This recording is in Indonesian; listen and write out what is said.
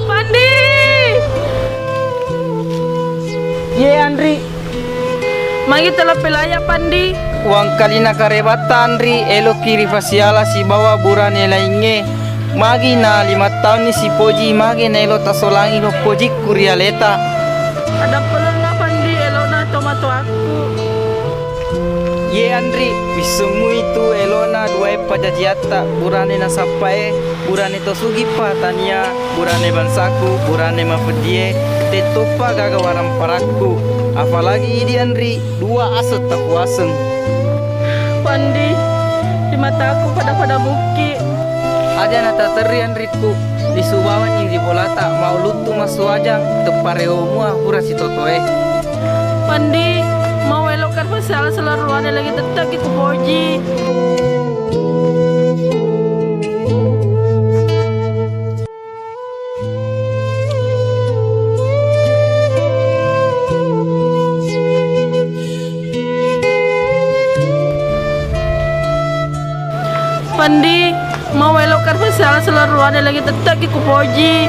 Pandi. Ye Andri, Magi telah pelaya Pandi. uang kalina karebata Andri, elo kiri fasiala si bawa burane lainge. Magi na 5 tahun ni si Poji, magi na elo tasolangi no Poji kurialeta. Ada pelon na Pandi, elo na tomato aku. Ye Andri, bisumu itu elona dua pajajiata, burane na sapae, burane tosugi pa tania, burane bansaku, burane mafedie, tetopa gagawaran paraku. Apalagi ini Andri, 2 aset tak puaseng. Pandi, di mataku pada buki. Aja nata teri Andriku, di subawan yang di bolata, mau lutu masu ajang, tepareo mua pura si totoe. Pandi, mau elokkan masalah selaruannya lagi tetap ke Boji. Pandi, mau elokkan masalah selaruannya lagi tetap ke Boji.